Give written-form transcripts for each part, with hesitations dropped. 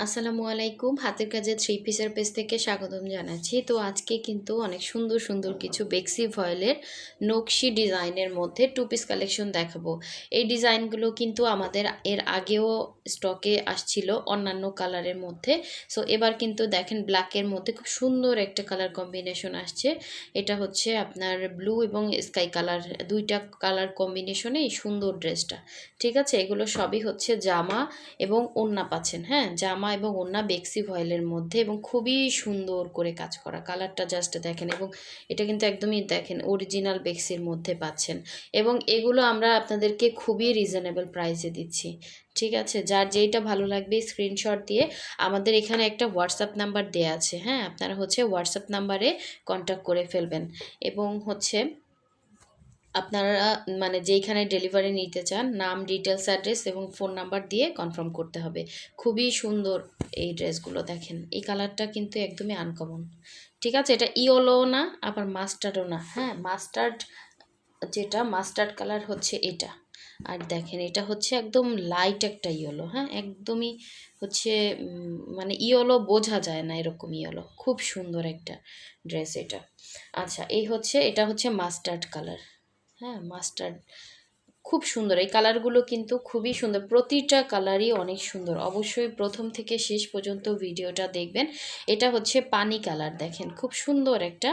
আসসালামু আলাইকুম। হাতের কাজের থ্রি পিসের পেজ থেকে স্বাগতম জানাচ্ছি। তো আজকে কিন্তু অনেক সুন্দর সুন্দর কিছু বেক্সি ভয়েলের নকশি ডিজাইনের মধ্যে টু পিস কালেকশন দেখাবো। এই ডিজাইনগুলো কিন্তু আমাদের এর আগেও স্টকে আসছিল অন্যান্য কালারের মধ্যে। সো এবার কিন্তু দেখেন ব্ল্যাকের মধ্যে খুব সুন্দর একটা কালার কম্বিনেশন আসছে। এটা হচ্ছে আপনার ব্লু এবং স্কাই কালার, দুইটা কালার কম্বিনেশনে এই সুন্দর ড্রেসটা। ঠিক আছে, এগুলো সবই হচ্ছে জামা এবং ওড়না পাচ্ছেন। হ্যাঁ, জামা এবং ওড়না বেক্সি ভয়েলের মধ্যে এবং খুবই সুন্দর করে কাজ করা। কালারটা জাস্ট দেখেন, এবং এটা কিন্তু একদমই দেখেন অরিজিনাল বেক্সির মধ্যে পাচ্ছেন। এবং এগুলো আমরা আপনাদেরকে খুবই রিজনেবল প্রাইসে দিচ্ছি। ঠিক আছে, যার যেইটা ভালো লাগবে স্ক্রিনশট দিয়ে আমাদের এখানে একটা হোয়াটসঅ্যাপ নাম্বার দেয়া আছে। হ্যাঁ, আপনারা হচ্ছে হোয়াটসঅ্যাপ নাম্বারে কন্ট্যাক্ট করে ফেলবেন। এবং হচ্ছে আপনারা মানে যেইখানে ডেলিভারি নিতে চান নাম, ডিটেলস, অ্যাড্রেস এবং ফোন নাম্বার দিয়ে কনফার্ম করতে হবে। খুবই সুন্দর এই ড্রেসগুলো দেখেন। এই কালারটা কিন্তু একদমই আনকমন। ঠিক আছে, এটা ইয়েলো না আবার মাস্টার্ডও না। হ্যাঁ, মাস্টার্ড, যেটা মাস্টার্ড কালার হচ্ছে এটা। আর দেখেন এটা হচ্ছে একদম লাইট একটা ইয়েলো। হ্যাঁ, একদমই হচ্ছে মানে ইয়েলো বোঝা যায় না এরকম ইয়েলো। খুব সুন্দর একটা ড্রেস এটা। আচ্ছা, এটা হচ্ছে মাস্টার্ড কালার। হ্যাঁ, মাস্টার্ড খুব সুন্দর। এই কালারগুলো কিন্তু খুবই সুন্দর, প্রতিটা কালারই অনেক সুন্দর। অবশ্যই প্রথম থেকে শেষ পর্যন্ত ভিডিওটা দেখবেন। এটা হচ্ছে পানি কালার, দেখেন খুব সুন্দর একটা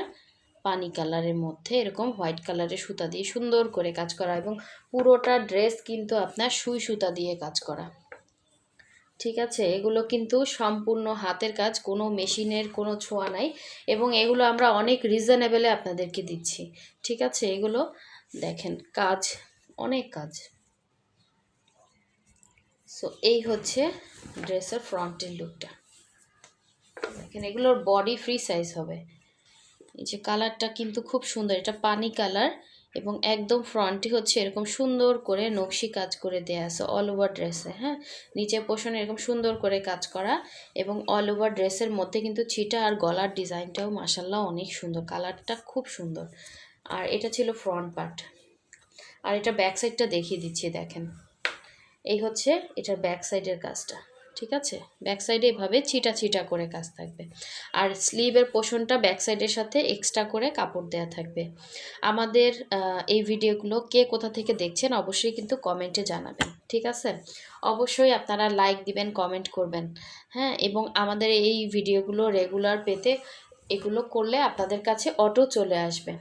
পানি কালারের মধ্যে এরকম হোয়াইট কালারের সুতা দিয়ে সুন্দর করে কাজ করা, এবং পুরোটা ড্রেস কিন্তু আপনার সুই সুতা দিয়ে কাজ করা। ঠিক আছে, এগুলো কিন্তু সম্পূর্ণ হাতের কাজ, কোনো মেশিনের কোনো ছোঁয়া নাই, এবং এগুলো আমরা অনেক রিজনেবলে আপনাদেরকে দিচ্ছি। ঠিক আছে, এগুলো দেখেন কাজ, অনেক কাজ। সো এই হচ্ছে ড্রেসের ফ্রন্টের লুকটা। দেখেন এগুলোর বডি ফ্রি সাইজ হবে। এই যে কালারটা কিন্তু খুব সুন্দর, এটা পানি কালার, এবং একদম ফ্রন্টে হচ্ছে এরকম সুন্দর করে নকশি কাজ করে দেয়া আছে অল ওভার ড্রেসে। হ্যাঁ, নিচে পোষণে এরকম সুন্দর করে কাজ করা, এবং অল ওভার ড্রেসের মধ্যে কিন্তু ছিটা আর গলার ডিজাইনটাও মাসাল্লাহ অনেক সুন্দর। কালারটা খুব সুন্দর। আর এটা ছিল ফ্রন্ট পার্ট। আর এটা ব্যাক সাইডটা দেখিয়ে দিচ্ছি, দেখেন এই হচ্ছে এটার ব্যাক সাইডের কাজটা। ঠিক আছে, ব্যাক সাইডে এভাবে ছিটা ছিটা করে কাজ থাকবে। আর স্লিভের পোর্শনটা ব্যাক সাইডের সাথে এক্সট্রা করে কাপড় দেওয়া থাকবে। আমাদের এই ভিডিওগুলো কে কোথা থেকে দেখছেন অবশ্যই কিন্তু কমেন্টে জানাবেন। ঠিক আছে, অবশ্যই আপনারা লাইক দিবেন, কমেন্ট করবেন। হ্যাঁ, এবং আমাদের এই ভিডিওগুলো রেগুলার পেতে এগুলো করলে আপনাদের কাছে অটো চলে আসবে।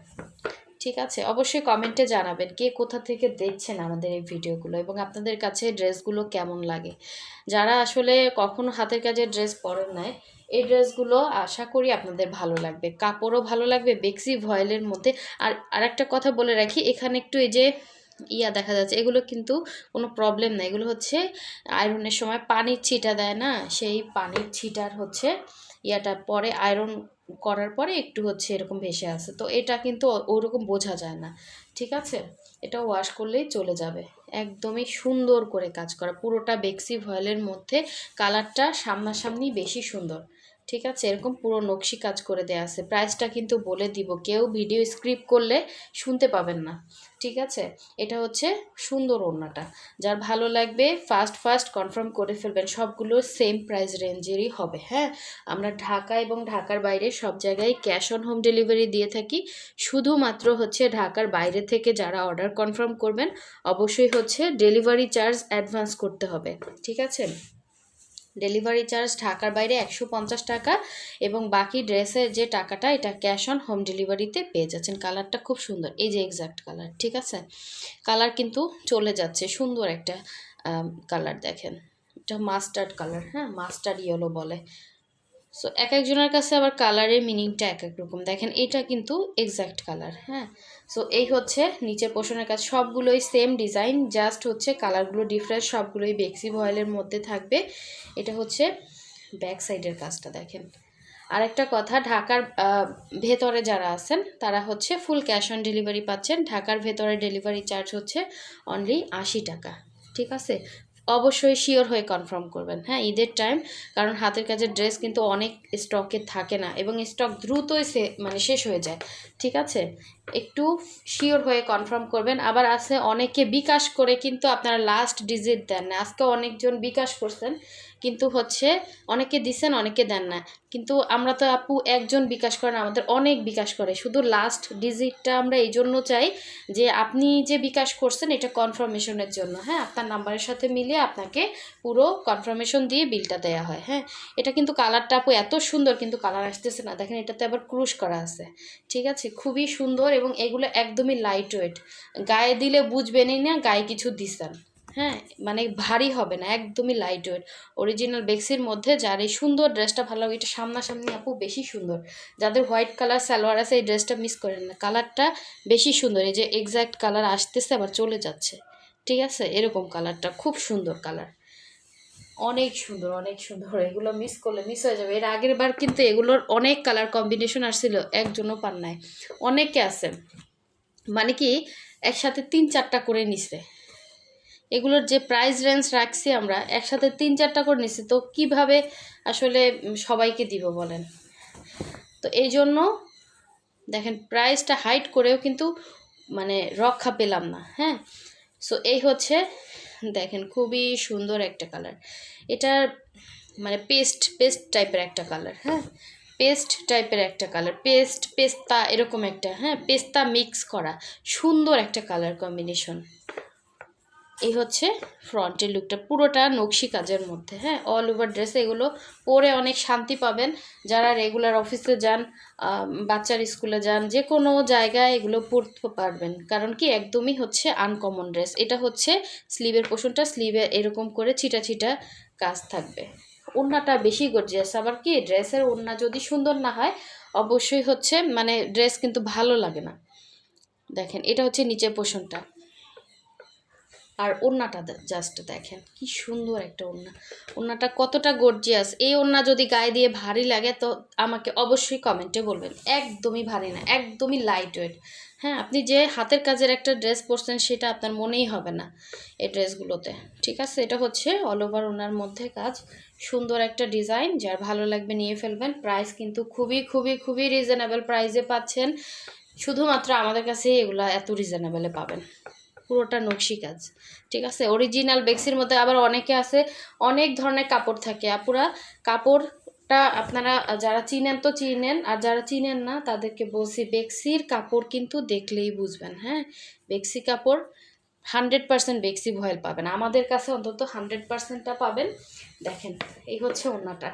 ঠিক আছে, অবশ্যই কমেন্টে জানাবেন কে কোথা থেকে দেখছেন আমাদের এই ভিডিওগুলো, এবং আপনাদের কাছে ড্রেসগুলো কেমন লাগে। যারা আসলে কখনো হাতের কাজের ড্রেস পরেন নাই, এই ড্রেসগুলো আশা করি আপনাদের ভালো লাগবে, কাপড়ও ভালো লাগবে বেক্সি ভয়েলের মধ্যে। আর আরেকটা কথা বলে রাখি, এখানে একটু এই যে দেখা যাচ্ছে, এগুলো কিন্তু কোনো প্রবলেম না। এগুলো হচ্ছে আয়রনের সময় পানির ছিটা দেয় না, সেই পানির ছিটার হচ্ছে পরে আয়রন করার পরে একটু হচ্ছে এরকম ভেসে আসে, তো এটা কিন্তু ওরকম বোঝা যায় না। ঠিক আছে, এটা ওয়াশ করলেই চলে যাবে। একদমই সুন্দর করে কাজ করা, পুরোটা বেক্সি ভয়েলের মধ্যে। কালারটা সামনাসামনি বেশি সুন্দর। ঠিক আছে, এরকম পুরো নকশি কাজ করে দেয়া আছে। প্রাইসটা কিন্তু বলে দিব, কেউ ভিডিও স্ক্রিপ্ট করলে শুনতে পাবেন না। ঠিক আছে, এটা হচ্ছে সুন্দর ওড়নাটা। যার ভালো লাগবে ফার্স্ট ফার্স্ট কনফার্ম করে ফেলবেন, সবগুলো সেম প্রাইস রেঞ্জেরই হবে। হ্যাঁ, আমরা ঢাকা এবং ঢাকার বাইরে সব জায়গায় ক্যাশ অন হোম ডেলিভারি দিয়ে থাকি। শুধুমাত্র হচ্ছে ঢাকার বাইরে থেকে যারা অর্ডার কনফার্ম করবেন অবশ্যই হচ্ছে ডেলিভারি চার্জ অ্যাডভান্স করতে হবে। ঠিক আছে, ডেলিভারি চার্জ ঢাকার বাইরে 150 টাকা, এবং বাকি ড্রেসের যে টাকাটা এটা ক্যাশ অন হোম ডেলিভারিতে পেয়ে যাচ্ছেন। কালারটা খুব সুন্দর, এই যে এক্স্যাক্ট কালার। ঠিক আছে, কালার কিন্তু চলে যাচ্ছে, সুন্দর একটা কালার। দেখেন এটা মাস্টার্ড কালার। হ্যাঁ, মাস্টার্ড ইয়েলো বলে। সো এক একজনের কাছে আবার কালারের মিনিংটা এক এক রকম। দেখেন এটা কিন্তু এক্স্যাক্ট কালার। হ্যাঁ, সো এই হচ্ছে নিচের পোর্শনের কাজ, সবগুলোই সেম ডিজাইন, জাস্ট হচ্ছে কালারগুলো ডিফারেন্ট, সবগুলোই বেক্সি ভয়েলের মধ্যে থাকবে। এটা হচ্ছে ব্যাক সাইডের কাজটা দেখেন। আরেকটা কথা, ঢাকার ভেতরে যারা আছেন তারা হচ্ছে ফুল ক্যাশ অন ডেলিভারি পাচ্ছেন। ঢাকার ভেতরে ডেলিভারি চার্জ হচ্ছে অনলি 80 টাকা। ঠিক আছে, অবশ্যই শিওর হয়ে কনফার্ম করবেন। হ্যাঁ, ঈদের টাইম, কারণ হাতের কাজের ড্রেস কিন্তু অনেক স্টকে থাকে না, এবং স্টক দ্রুতই মানে শেষ হয়ে যায়। ঠিক আছে, একটু শিওর হয়ে কনফার্ম করবেন। আবার আছে অনেকে বিকাশ করে কিন্তু আপনারা লাস্ট ডিজিট দেন না। আজকে অনেকজন বিকাশ করছেন কিন্তু হচ্ছে অনেকে দিছেন অনেকে দেন না, কিন্তু আমরা তো আপু একজন বিকাশ করেন, আমাদের অনেক বিকাশ করে, শুধু লাস্ট ডিজিটটা আমরা এই জন্য চাই যে আপনি যে বিকাশ করছেন এটা কনফার্মেশনের জন্য। হ্যাঁ, আপনার নাম্বারের সাথে মিলিয়ে আপনাকে পুরো কনফার্মেশন দিয়ে বিলটা দেওয়া হয়। হ্যাঁ, এটা কিন্তু কালারটা আপু এত সুন্দর, কিন্তু কালার আসতেছে না, দেখেন এটাতে আবার ক্রুশ করা আছে। ঠিক আছে, খুবই সুন্দর এবং এগুলো একদমই লাইট ওয়েট, গায়ে দিলে বুঝবেনই না গায়ে কিছু দিছেন। হ্যাঁ, মানে ভারী হবে না, একদমই লাইট ওয়েট। অরিজিনাল বেক্সির মধ্যে যার এই সুন্দর ড্রেসটা ভালো লাগে, এটা সামনাসামনি আপু বেশি সুন্দর। যাদের হোয়াইট কালার সালোয়ার আছে এই ড্রেসটা মিস করেন না, কালারটা বেশি সুন্দর। এই যে এক্স্যাক্ট কালার আসতেছে আবার চলে যাচ্ছে, ঠিক আছে, এরকম কালারটা খুব সুন্দর কালার, অনেক সুন্দর অনেক সুন্দর। এগুলো মিস করলে মিস হয়ে যাবে। এর আগের বার কিন্তু এগুলোর অনেক কালার কম্বিনেশন আসছিল, একজনও পান নাই, অনেকে আছে মানে কি একসাথে 3-4টা করে নিছে। এগুলোর যে প্রাইস রেঞ্জ রাখছি আমরা, একসাথে 3-4টা করে নিছি, তো কিভাবে আসলে সবাইকে দিব বলেন। তো এই জন্য দেখেন প্রাইসটা হাইড করেও কিন্তু মানে রক্ষা পেলাম না। হ্যাঁ, সো এই হচ্ছে দেখেন খুবই সুন্দর একটা কালার, এটার মানে পেস্ট পেস্ট টাইপের একটা কালার। হ্যাঁ, পেস্ট টাইপের একটা কালার, পেস্তা এরকম একটা, হ্যাঁ পেস্তা মিক্স করা সুন্দর একটা কালার কম্বিনেশন। এই হচ্ছে ফ্রন্টের লুকটা, পুরোটা নকশি কাজের মধ্যে। হ্যাঁ, অল ওভার ড্রেস, এগুলো পরে অনেক শান্তি পাবেন। যারা রেগুলার অফিসে যান, বাচ্চার স্কুলে যান, যে কোনো জায়গায় এগুলো পরতে পারবেন, কারণ কি একদমই হচ্ছে আনকমন ড্রেস। এটা হচ্ছে স্লিভের পোর্শনটা, স্লিভে এরকম করে ছিটা ছিটা কাজ থাকবে। ওড়নাটা বেশি গর্জিয়াস, আবার কি ড্রেসের ওড়না যদি সুন্দর না হয় অবশ্যই হচ্ছে মানে ড্রেস কিন্তু ভালো লাগে না। দেখেন এটা হচ্ছে নিচের পোর্শনটা, আর ওড়নাটা জাস্ট দেখেন কি সুন্দর একটা ওড়না, ওড়নাটা কতটা গর্জিয়াস। এই ওড়না যদি গায়ে দিয়ে ভারী লাগে তো আমাকে অবশ্যই কমেন্টে বলবেন। একদমই ভারী না, একদমই লাইট ওয়েট। হ্যাঁ, আপনি যে হাতের কাজের একটা ড্রেস পরছেন সেটা আপনার মনেই হবে না এই ড্রেসগুলোতে। ঠিক আছে, এটা হচ্ছে অল ওভার ওনার মধ্যে কাজ, সুন্দর একটা ডিজাইন, যার ভালো লাগবে নিয়ে ফেলবেন। প্রাইস কিন্তু খুবই খুবই খুবই রিজনেবল প্রাইসে পাচ্ছেন, শুধুমাত্র আমাদের কাছে এগুলো এত রিজনেবলে পাবেন। পুরোটা নকশি কাজ, ঠিক আছে, অরিজিনাল বেক্সির মধ্যে। আবার অনেকে আছে অনেক ধরনের কাপড় থাকে আপুরা, কাপড়টা আপনারা যারা চিনেন তো চিনেন, আর যারা চিনেন না তাদেরকে বলছি বেক্সির কাপড় কিন্তু দেখলেই বুঝবেন। হ্যাঁ, বেক্সি কাপড় 100% বেক্সি ভয়েল পাবেন, আমাদের কাছে অন্তত 100%টা পাবেন। দেখেন এই হচ্ছে ওড়নাটা,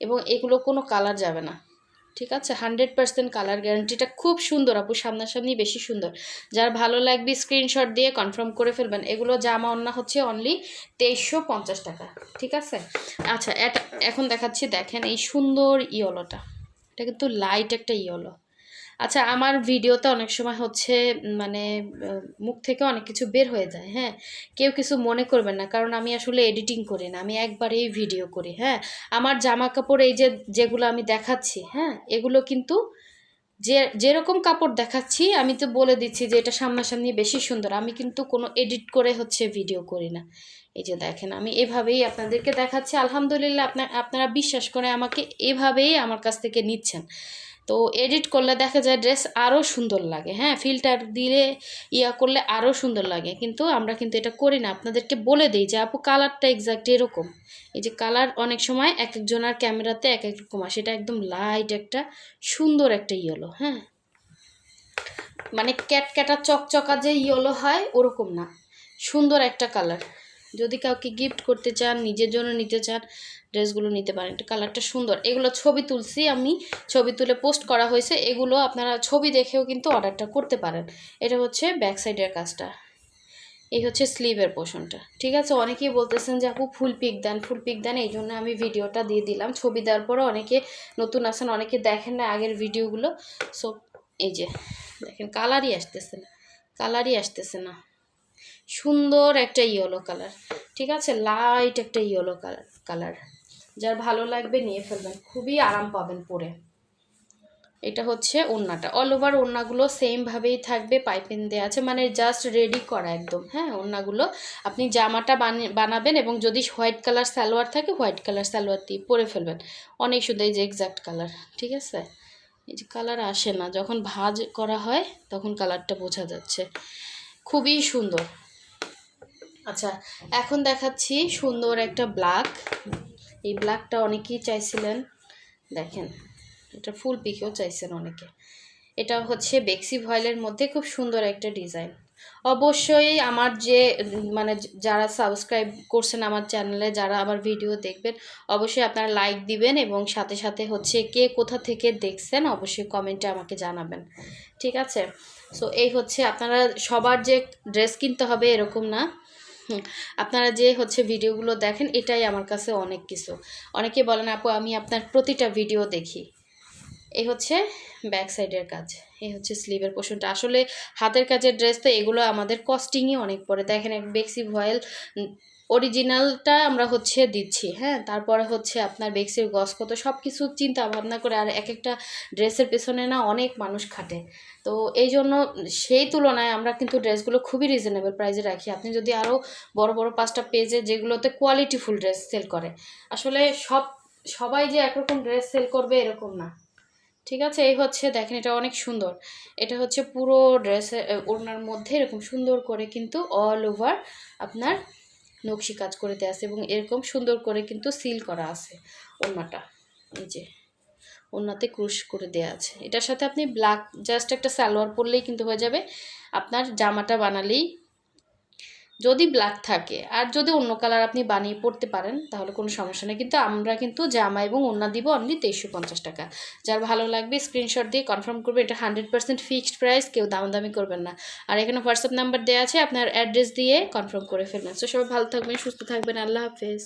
এবং এগুলো কোনো কালার যাবে না। ঠিক আছে, 100% কালার গ্যারান্টিটা খুব সুন্দর আপু, সামনাসামনি বেশি সুন্দর। যার ভালো লাগবে স্ক্রিনশট দিয়ে কনফার্ম করে ফেলবেন। এগুলো জামা ওড়না হচ্ছে অনলি 2350 টাকা। ঠিক আছে, আচ্ছা এটা এখন দেখাচ্ছি, দেখেন এই সুন্দর ইয়েলোটা, এটা কিন্তু লাইট একটা ইয়েলো। আচ্ছা, আমার ভিডিওতে অনেক সময় হচ্ছে মানে মুখ থেকে অনেক কিছু বের হয়ে যায়। হ্যাঁ, কেউ কিছু মনে করবেন না, কারণ আমি আসলে এডিটিং করি না, আমি একবারেই ভিডিও করি। হ্যাঁ, আমার জামা কাপড় এই যে যেগুলো আমি দেখাচ্ছি, হ্যাঁ এগুলো কিন্তু যেরকম কাপড় দেখাচ্ছি আমি তো বলে দিচ্ছি যে এটা সামনাসামনি বেশি সুন্দর, আমি কিন্তু কোনো এডিট করে হচ্ছে ভিডিও করি না। এই যে দেখেন আমি এভাবেই আপনাদেরকে দেখাচ্ছি, আলহামদুলিল্লাহ আপনারা বিশ্বাস করে আমাকে এভাবেই আমার কাছ থেকে নিচ্ছেন। তো এডিট করলে দেখা যায় ড্রেস আরও সুন্দর লাগে। হ্যাঁ, ফিল্টার দিলে ইয়া করলে আরও সুন্দর লাগে, কিন্তু আমরা কিন্তু এটা করি না। আপনাদেরকে বলে দিই যে আপু কালারটা এক্স্যাক্ট এরকম, এই যে কালার অনেক সময় এক একজনের ক্যামেরাতে এক এক রকম আসে, এটা একদম লাইট একটা সুন্দর একটা ইয়েলো। হ্যাঁ, মানে ক্যাটক্যাটা চকচকা যে ইয়েলো হয় ওরকম না, সুন্দর একটা কালার। যদি কাউকে গিফট করতে চান, নিজের জন্য নিতে চান, ড্রেসগুলো নিতে পারেন। এটা কালারটা সুন্দর, এগুলো ছবি তুলছি আমি, ছবি তুলে পোস্ট করা হয়েছে, এগুলো আপনারা ছবি দেখেও কিন্তু অর্ডারটা করতে পারেন। এটা হচ্ছে ব্যাক সাইডের কাজটা, এই হচ্ছে স্লিভের পোর্শনটা। ঠিক আছে, অনেকেই বলতেছেন যে আপু ফুল পিক দেন, ফুল পিক দেন, এই জন্য আমি ভিডিওটা দিয়ে দিলাম। ছবি দেওয়ার পরে অনেকে নতুন আছেন, অনেকে দেখেন না আগের ভিডিওগুলো। সো এই যে দেখেন কালারই আসতেছে না, কালারই আসতেছে না, সুন্দর একটা ইয়েলো কালার। ঠিক আছে, লাইট একটা ইয়েলো কালার, যার ভালো লাগবে নিয়ে ফেলবেন, খুবই আরাম পাবেন পরে। এটা হচ্ছে ওড়নাটা, অল ওভার ওড়নাগুলো সেমভাবেই থাকবে, পাইপিং দেওয়া আছে, মানে জাস্ট রেডি করা একদম। হ্যাঁ, ওড়নাগুলো আপনি জামাটা বানাবেন, এবং যদি হোয়াইট কালার সালোয়ার থাকে হোয়াইট কালার সালোয়ার দিয়ে পরে ফেলবেন, অনেক সুন্দর। এই যে এক্স্যাক্ট কালার, ঠিক আছে, এই যে কালার আসে না, যখন ভাঁজ করা হয় তখন কালারটা বোঝা যাচ্ছে, খুবই সুন্দর। আচ্ছা, এখন দেখাচ্ছি সুন্দর একটা ব্ল্যাক। এই ব্ল্যাকটা অনেকেই চাইছিলেন, দেখেন এটা ফুল পিকেও চাইছেন অনেকে। এটা হচ্ছে বেক্সি ভয়েলের মধ্যে খুব সুন্দর একটা ডিজাইন। অবশ্যই আমার যে মানে যারা সাবস্ক্রাইব করছেন আমার চ্যানেলে, যারা আমার ভিডিও দেখবেন, অবশ্যই আপনারা লাইক দিবেন এবং সাথে সাথে হচ্ছে কে কোথা থেকে দেখছেন অবশ্যই কমেন্টে আমাকে জানাবেন, ঠিক আছে? সো এই হচ্ছে, আপনারা সবার যে ড্রেস কিনতে হবে এরকম না। আপনারা যে হচ্ছে ভিডিওগুলো দেখেন এটাই আমার কাছে অনেক কিছু। অনেকে বলেন আপু আমি আপনার প্রতিটা ভিডিও দেখি। এই হচ্ছে ব্যাক সাইডের কাজ, এই হচ্ছে স্লিভের পোর্শনটা। আসলে হাতের কাজের ড্রেস তো এগুলো আমাদের কস্টিংই অনেক পড়ে। দেখেন এক বেক্সি ভয়েল অরিজিনালটা আমরা হচ্ছে দিচ্ছি, হ্যাঁ, তারপরে হচ্ছে আপনার বেক্সির গস কত, সব কিছু চিন্তা ভাবনা করে, আর এক একটা ড্রেসের পেছনে না অনেক মানুষ খাটে। তো এই জন্য সেই তুলনায় আমরা কিন্তু ড্রেসগুলো খুবই রিজনেবল প্রাইসে রাখি। আপনি যদি আরও বড় বড় 5টা পেজে যেগুলোতে কোয়ালিটিফুল ড্রেস সেল করে, আসলে সবাই যে একরকম ড্রেস সেল করবে এরকম না, ঠিক আছে? এই হচ্ছে দেখেন এটা অনেক সুন্দর। এটা হচ্ছে পুরো ড্রেসে ওড়নার মধ্যে এরকম সুন্দর করে কিন্তু অল ওভার আপনার নকশি কাজ করে দেওয়া আছে এবং এরকম সুন্দর করে কিন্তু সিল করা আছে ওড়নাটা। এই যে ওড়নাতে ক্রুশ করে দেওয়া আছে। এটার সাথে আপনি ব্ল্যাক জাস্ট একটা সালোয়ার পরলেই কিন্তু হয়ে যাবে। আপনার জামাটা বানালেই যদি ব্ল্যাক থাকে, আর যদি অন্য কালার আপনি বানিয়ে পড়তে পারেন তাহলে কোনো সমস্যা নেই, কিন্তু আমরা কিন্তু জামা এবং ওড়না দিব অনলি 2350 টাকা। যার ভালো লাগবে স্ক্রিনশট দিয়ে কনফার্ম করবে, এটা 100% ফিক্সড প্রাইস, কেউ দামাদামি করবেন না। আর এখানে হোয়াটসঅ্যাপ নাম্বার দেওয়া আছে, আপনার অ্যাড্রেস দিয়ে কনফার্ম করে ফেলবেন। সো সবাই ভালো থাকবেন, সুস্থ থাকবেন, আল্লাহ হাফেজ।